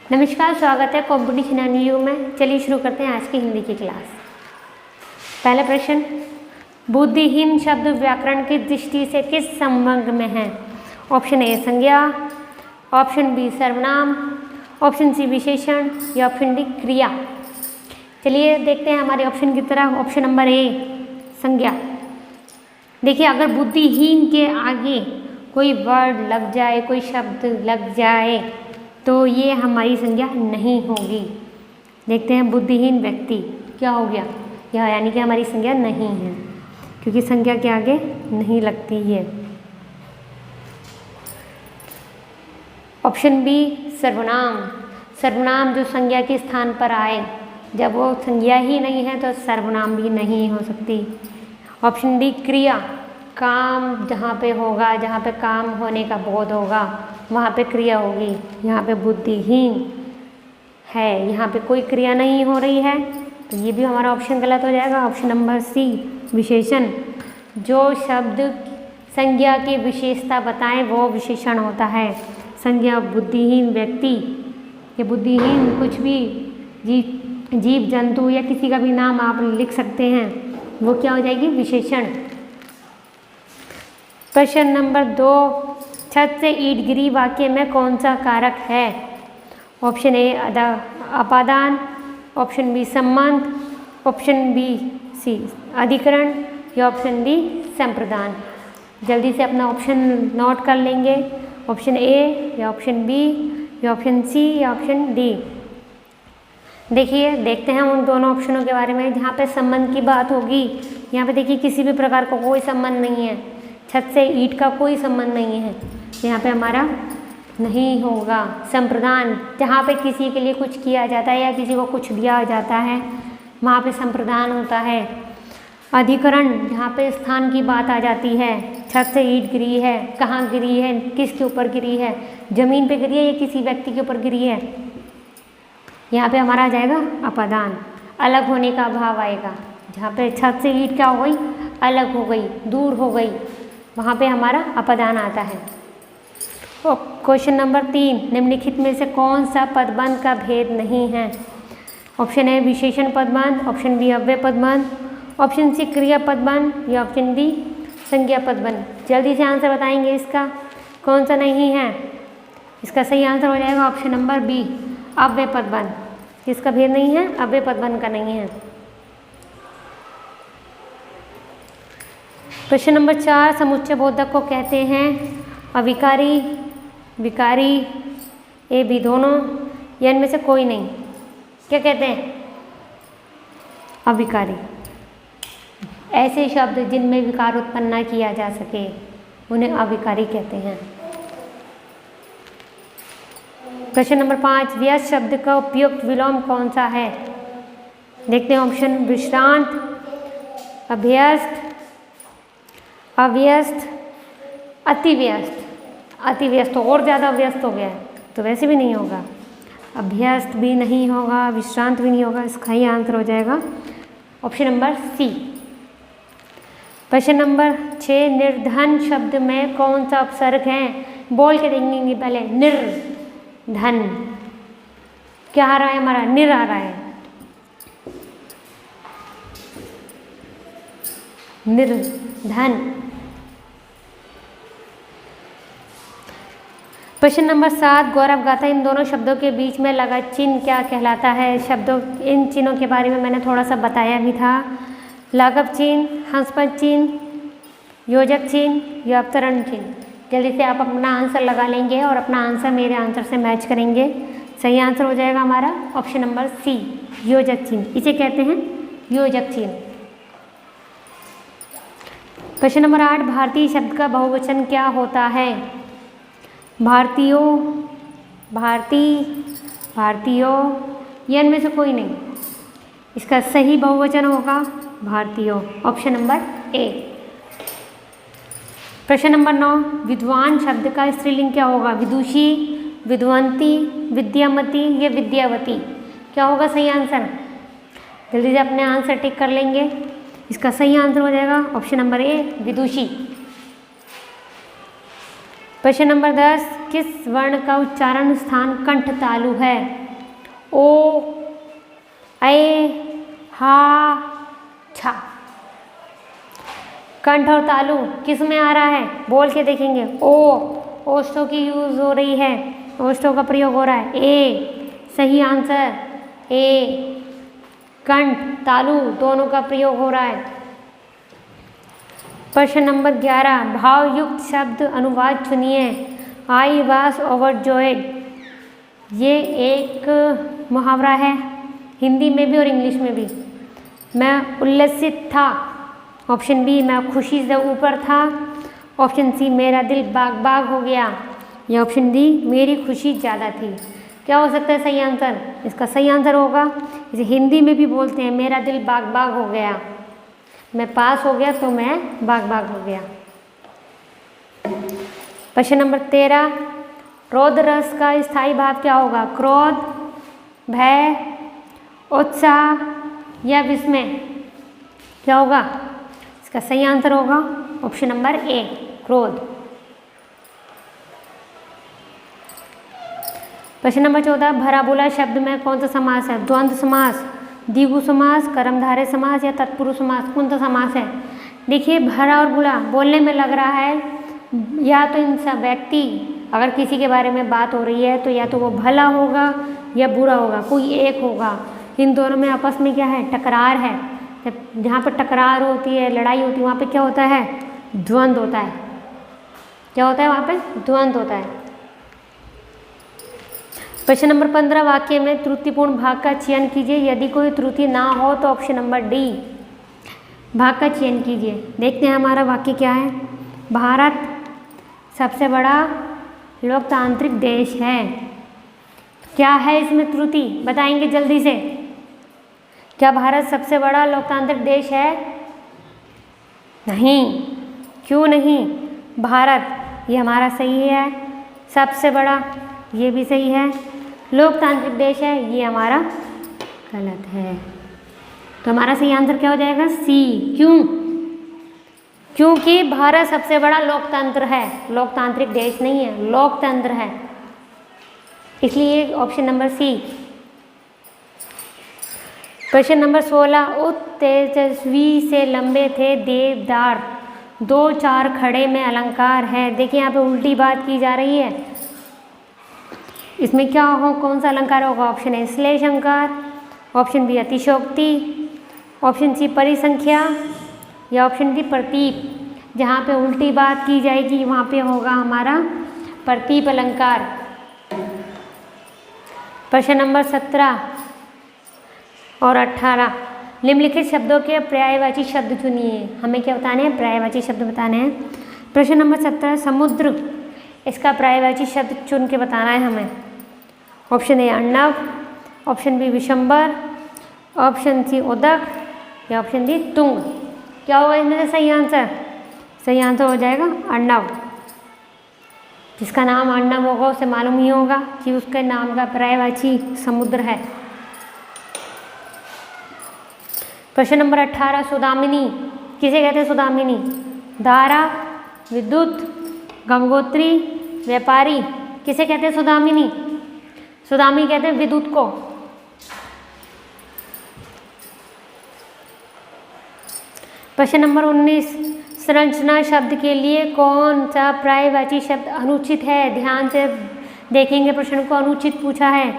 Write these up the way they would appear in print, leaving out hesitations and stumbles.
नमस्कार, स्वागत है कॉम्पिटिशन एंड यू में। चलिए शुरू करते हैं आज की हिंदी की क्लास। पहला प्रश्न, बुद्धिहीन शब्द व्याकरण की दृष्टि से किस संबंध में है? ऑप्शन ए संज्ञा, ऑप्शन बी सर्वनाम, ऑप्शन सी विशेषण या ऑप्शन डी क्रिया। चलिए देखते हैं हमारे ऑप्शन की तरफ। ऑप्शन नंबर ए संज्ञा। देखिए, अगर बुद्धिहीन के आगे कोई वर्ड लग जाए, कोई शब्द लग जाए तो ये हमारी संज्ञा नहीं होगी। देखते हैं, बुद्धिहीन व्यक्ति क्या हो गया, यह यानी कि हमारी संज्ञा नहीं है, क्योंकि संज्ञा के आगे नहीं लगती है। ऑप्शन बी सर्वनाम। सर्वनाम जो संज्ञा के स्थान पर आए, जब वो संज्ञा ही नहीं है तो सर्वनाम भी नहीं हो सकती। ऑप्शन डी क्रिया। काम जहाँ पे होगा, जहाँ पे काम होने का बोध होगा, वहाँ पे क्रिया होगी। यहाँ पे बुद्धिहीन है, यहाँ पे कोई क्रिया नहीं हो रही है, तो ये भी हमारा ऑप्शन गलत हो जाएगा। ऑप्शन नंबर सी विशेषण। जो शब्द संज्ञा की विशेषता बताएं वो विशेषण होता है। संज्ञा बुद्धिहीन व्यक्ति या बुद्धिहीन कुछ भी जीव जंतु या किसी का भी नाम आप लिख सकते हैं, वो क्या हो जाएगी, विशेषण। प्रश्न नंबर 2, छत से ईंट गिरी वाक्य में कौन सा कारक है? ऑप्शन ए अपादान, ऑप्शन बी संबंध, ऑप्शन बी सी अधिकरण या ऑप्शन डी संप्रदान। जल्दी से अपना ऑप्शन नोट कर लेंगे। ऑप्शन ए या ऑप्शन बी या ऑप्शन सी या ऑप्शन डी। देखिए, देखते हैं उन दोनों ऑप्शनों के बारे में। जहाँ पे संबंध की बात होगी, यहाँ पे देखिए किसी भी प्रकार का कोई संबंध नहीं है। छत से ईंट का कोई संबंध नहीं है, यहाँ पे हमारा नहीं होगा। संप्रदान, जहाँ पे किसी के लिए कुछ किया जाता है या किसी को कुछ दिया जाता है, वहाँ पे संप्रदान होता है। अधिकरण, जहाँ पे स्थान की बात आ जाती है। छत से ईंट गिरी है, कहाँ गिरी है, किसके ऊपर गिरी है, ज़मीन पे गिरी है या किसी व्यक्ति के ऊपर गिरी है, यहाँ पे हमारा आ जाएगा अपादान। अलग होने का भाव आएगा। जहाँ पे छत से ईंट क्या हो गई, अलग हो गई, दूर हो गई, वहाँ पे हमारा अपादान आता है। क्वेश्चन नंबर 3, निम्नलिखित में से कौन सा पदबंध का भेद नहीं है? ऑप्शन ए विशेषण पदबंध, ऑप्शन बी अव्यय पदबंध, ऑप्शन सी क्रिया पदबंध या ऑप्शन डी संज्ञा पदबंध। जल्दी से आंसर बताएंगे इसका, कौन सा नहीं है। इसका सही आंसर हो जाएगा ऑप्शन नंबर बी अव्यय पदबंध। इसका भेद नहीं है, अव्यय पदबंध का नहीं है। प्रश्न नंबर 4, समुच्चय बोधक को कहते हैं अविकारी, विकारी, ए बी दोनों या इनमें से कोई नहीं। क्या कहते हैं? अविकारी। ऐसे शब्द जिनमें विकार उत्पन्न न किया जा सके, उन्हें अविकारी कहते हैं। प्रश्न नंबर 5, व्यस्त शब्द का उपयुक्त विलोम कौन सा है? देखते हैं ऑप्शन। विश्रांत, अभ्यस्त, अव्यस्त, अतिव्यस्त। अतिव्यस्त तो और ज़्यादा व्यस्त हो गया है, तो वैसे भी नहीं होगा। अभ्यस्त भी नहीं होगा, विश्रांत भी नहीं होगा। इसका ही आंसर हो जाएगा ऑप्शन नंबर सी। प्रश्न नंबर 6, निर्धन शब्द में कौन सा उपसर्ग है? बोल के देखेंगे पहले। निर्धन, क्या आ रहा है हमारा, निर आ रहा है। निर्धन। प्रश्न नंबर 7, गौरव गाथा इन दोनों शब्दों के बीच में लगा चिन्ह क्या कहलाता है? शब्दों, इन चिन्हों के बारे में मैंने थोड़ा सा बताया भी था। लाघव चिन्ह, हंसपद चिन्ह, योजक चिन्ह या अवतरण चिन्ह। जल्दी से आप अपना आंसर लगा लेंगे और अपना आंसर मेरे आंसर से मैच करेंगे। सही आंसर हो जाएगा हमारा ऑप्शन नंबर सी योजक चिन्ह। इसे कहते हैं योजक चिन्ह। प्रश्न नंबर 8, भारतीय शब्द का बहुवचन क्या होता है? भारतीयों, भारती, भारतीयों या इनमें से कोई नहीं। इसका सही बहुवचन होगा भारतीयों, ऑप्शन नंबर ए। प्रश्न नंबर 9, विद्वान शब्द का स्त्रीलिंग क्या होगा? विदुषी, विद्वंती, विद्यामती या विद्यावती। क्या होगा सही आंसर? जल्दी से अपने आंसर टिक कर लेंगे। इसका सही आंसर हो जाएगा ऑप्शन नंबर ए विदुषी। प्रश्न नंबर 10, किस वर्ण का उच्चारण स्थान कंठ तालु है? ओ, ए, हा, छा। कंठ और तालु किस में आ रहा है? बोल के देखेंगे। ओ, ओष्ठों की यूज हो रही है, ओष्ठों का प्रयोग हो रहा है। ए सही आंसर, ए। कंठ तालु दोनों का प्रयोग हो रहा है। प्रश्न नंबर 11, भावयुक्त शब्द अनुवाद चुनिए। आई वॉज ओवरजॉयड, ये एक मुहावरा है, हिंदी में भी और इंग्लिश में भी। मैं उल्लसित था। ऑप्शन बी, मैं खुशी से ऊपर था। ऑप्शन सी, मेरा दिल बाग बाग हो गया। या ऑप्शन डी, मेरी खुशी ज़्यादा थी। क्या हो सकता है सही आंसर? इसका सही आंसर होगा, इसे हिंदी में भी बोलते हैं, मेरा दिल बाग बाग हो गया। मैं पास हो गया तो मैं बाग बाग हो गया। प्रश्न नंबर 13, क्रोध रस का स्थायी भाव क्या होगा? क्रोध, भय, उत्साह या विस्मय? क्या होगा? इसका सही आंसर होगा ऑप्शन नंबर ए, क्रोध। प्रश्न नंबर 14, भरा बोला शब्द में कौन सा समास है? द्वंद्व समास, द्विगु समास, कर्मधारय समास या तत्पुरुष समास? कौन सा समास है? देखिए, भरा और बुरा बोलने में लग रहा है या तो इन सब व्यक्ति, अगर किसी के बारे में बात हो रही है तो या तो वो भला होगा या बुरा होगा, कोई एक होगा। इन दोनों में आपस में क्या है? टकरार है। जहाँ पर टकरार होती है, लड़ाई होती है, वहाँ पे क्या होता है? द्वंद्व होता है। क्या होता है वहाँ पे? द्वंद्व होता है। प्रश्न नंबर 15, वाक्य में त्रुटिपूर्ण भाग का चयन कीजिए। यदि कोई त्रुटि ना हो तो ऑप्शन नंबर डी, भाग का चयन कीजिए। देखते हैं हमारा वाक्य क्या है। भारत सबसे बड़ा लोकतांत्रिक देश है। क्या है इसमें त्रुटि? बताएंगे जल्दी से। क्या भारत सबसे बड़ा लोकतांत्रिक देश है? नहीं। क्यों नहीं? भारत ये हमारा सही है, सबसे बड़ा ये भी सही है, लोकतांत्रिक देश है ये हमारा गलत है। तो हमारा सही आंसर क्या हो जाएगा? सी। क्यों? क्योंकि भारत सबसे बड़ा लोकतंत्र है, लोकतांत्रिक देश नहीं है, लोकतंत्र है, इसलिए ऑप्शन नंबर सी। प्रश्न नंबर 16, उत्तेजस्वी से लंबे थे देवदार, 2-4 खड़े में अलंकार है। देखिए यहाँ पे उल्टी बात की जा रही है। इसमें क्या हो, कौन सा अलंकार होगा? ऑप्शन ए श्लेष अलंकार, ऑप्शन बी अतिशयोक्ति, ऑप्शन सी परिसंख्या या ऑप्शन डी प्रतीप। जहाँ पे उल्टी बात की जाएगी वहाँ पे होगा हमारा प्रतीप अलंकार। प्रश्न नंबर 17 और 18, निम्नलिखित शब्दों के पर्यायवाची शब्द चुनिए। हमें क्या बताने हैं? पर्यायवाची शब्द बताने हैं। प्रश्न नंबर 17, समुद्र, इसका पर्यायवाची शब्द चुन के बताना है हमें। ऑप्शन ए अर्णव, ऑप्शन बी विशंबर, ऑप्शन सी उदक या ऑप्शन डी तुंग। क्या होगा इनमें से सही आंसर? सही आंसर हो जाएगा अर्णव। जिसका नाम अर्णव होगा उसे मालूम ही होगा कि उसके नाम का पर्यायवाची समुद्र है। प्रश्न नंबर 18, सुदामिनी किसे कहते हैं? सुदामिनी, धारा, विद्युत, गंगोत्री, व्यापारी, किसे कहते हैं सुदामिनी? सुदामिनी कहते हैं विद्युत को। प्रश्न नंबर 19, संरचना शब्द के लिए कौन सा पर्यायवाची शब्द अनुचित है? ध्यान से देखेंगे प्रश्न को, अनुचित पूछा है।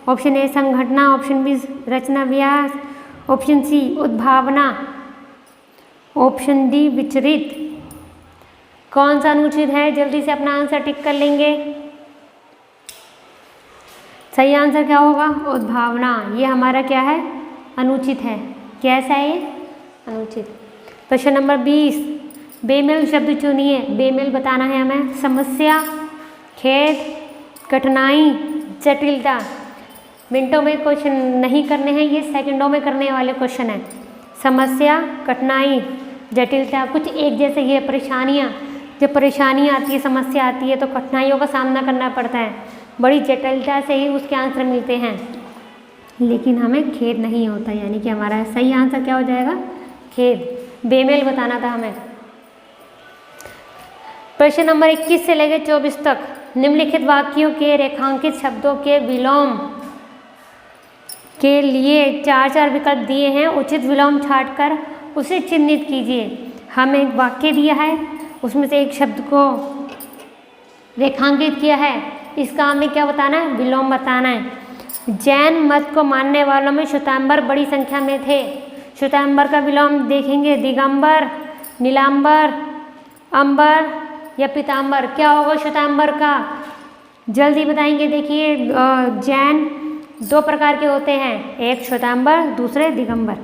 ऑप्शन ए संघटना, ऑप्शन बी रचना व्यास, ऑप्शन सी उद्भावना, ऑप्शन डी विचरित। कौन सा अनुचित है? जल्दी से अपना आंसर टिक कर लेंगे। सही आंसर क्या होगा? उद्भावना। ये हमारा क्या है? अनुचित है। कैसा है ये? अनुचित। प्रश्न नंबर 20, बेमेल शब्द चुनिए। बेमेल बताना है हमें। समस्या, खेद, कठिनाई, जटिलता। मिनटों में क्वेश्चन नहीं करने हैं, ये सेकंडों में करने वाले क्वेश्चन हैं। समस्या, कठिनाई, जटिलता, कुछ एक जैसे ये परेशानियाँ। जब परेशानियाँ आती है, समस्या आती है तो कठिनाइयों का सामना करना पड़ता है, बड़ी जटिलता से ही उसके आंसर मिलते हैं, लेकिन हमें खेद नहीं होता। यानी कि हमारा सही आंसर क्या हो जाएगा? खेद। बेमेल बताना था हमें। प्रश्न नंबर 21 से लेकर 24 तक निम्नलिखित वाक्यों के रेखांकित शब्दों के विलोम के लिए 4 विकल्प दिए हैं। उचित विलोम छांटकर उसे चिन्हित कीजिए। हमें एक वाक्य दिया है, उसमें से एक शब्द को रेखांकित किया है, इसका हमें क्या बताना है? विलोम बताना है। जैन मत को मानने वालों में श्वेतांबर बड़ी संख्या में थे। श्वेतांबर का विलोम देखेंगे, दिगंबर, नीलांबर, अंबर या पीतांबर। क्या होगा श्वेतांबर का? जल्दी बताएंगे। देखिए जैन 2 प्रकार के होते हैं, एक श्वेतांबर, दूसरे दिगंबर।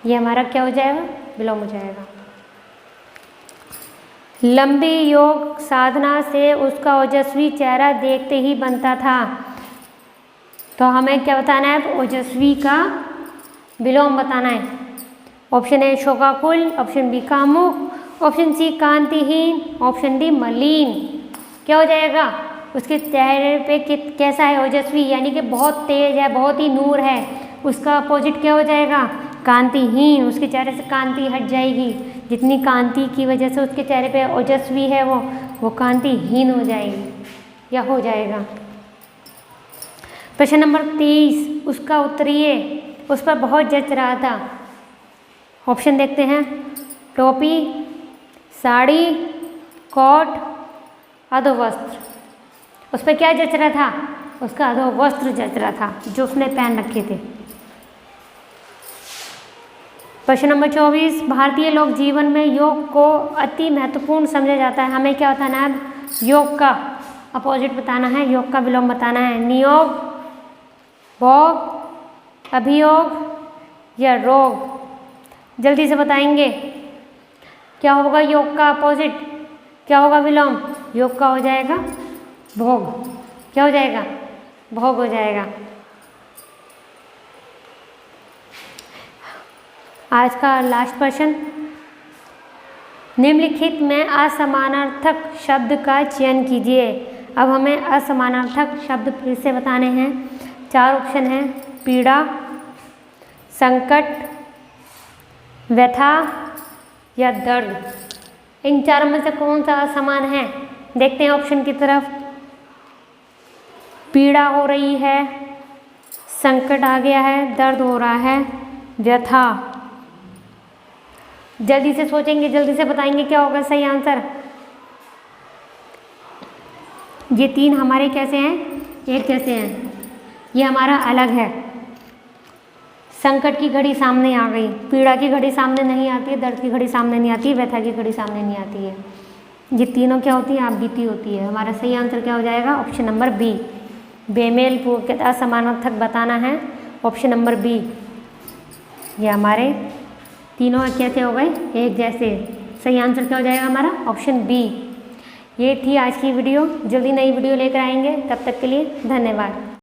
ये हमारा क्या हो जाएगा? विलोम हो जाएगा। लंबी योग साधना से उसका ओजस्वी चेहरा देखते ही बनता था। तो हमें क्या बताना है? ओजस्वी का विलोम बताना है। ऑप्शन ए शोकाकुल, ऑप्शन बी कामुक, ऑप्शन सी कांतिहीन, ऑप्शन डी मलिन। क्या हो जाएगा? उसके चेहरे पे कैसा है? ओजस्वी, यानी कि बहुत तेज है, बहुत ही नूर है। उसका अपोजिट क्या हो जाएगा? कांतिहीन। उसके चेहरे से कांति हट जाएगी। जितनी कांति की वजह से उसके चेहरे पे ओजस्वी है वो कांतिहीन हो जाएगी या हो जाएगा। प्रश्न नंबर 23, उसका उत्तरीय उस पर बहुत जच रहा था। ऑप्शन देखते हैं, टोपी, साड़ी, कोट, अधोवस्त्र। उस पर क्या जच रहा था? उसका अधोवस्त्र जच रहा था जो उसने पहन रखे थे। प्रश्न नंबर 24, भारतीय लोक जीवन में योग को अति महत्वपूर्ण समझा जाता है। हमें क्या बताना है? योग का अपोजिट बताना है, योग का विलोम बताना है। नियोग, भोग, अभियोग या रोग। जल्दी से बताएंगे क्या होगा योग का अपोजिट? क्या होगा विलोम? योग का हो जाएगा भोग। क्या हो जाएगा? भोग हो जाएगा। आज का लास्ट प्रश्न, निम्नलिखित में असमानार्थक शब्द का चयन कीजिए। अब हमें असमानार्थक शब्द फिर से बताने हैं। 4 ऑप्शन हैं, पीड़ा, संकट, व्यथा या दर्द। इन चारों में से कौन सा असमान है? देखते हैं ऑप्शन की तरफ। पीड़ा हो रही है, संकट आ गया है, दर्द हो रहा है, व्यथा। जल्दी से सोचेंगे, जल्दी से बताएंगे क्या होगा सही आंसर। ये 3 हमारे कैसे हैं? एक कैसे हैं? ये हमारा अलग है। संकट की घड़ी सामने आ गई, पीड़ा की घड़ी सामने नहीं आती है, दर्द की घड़ी सामने नहीं आती है, व्यथा की घड़ी सामने नहीं आती है। ये तीनों क्या होती है? आप बीती होती है। हमारा सही आंसर क्या हो जाएगा? ऑप्शन नंबर बी, बेमेल पूर्वक असमानार्थक बताना है। Option number B. ये हमारे तीनों कैसे हो गए? एक जैसे। सही आंसर क्या हो जाएगा हमारा? Option B. ये थी आज की वीडियो। जल्दी नई वीडियो लेकर आएंगे, तब तक के लिए धन्यवाद।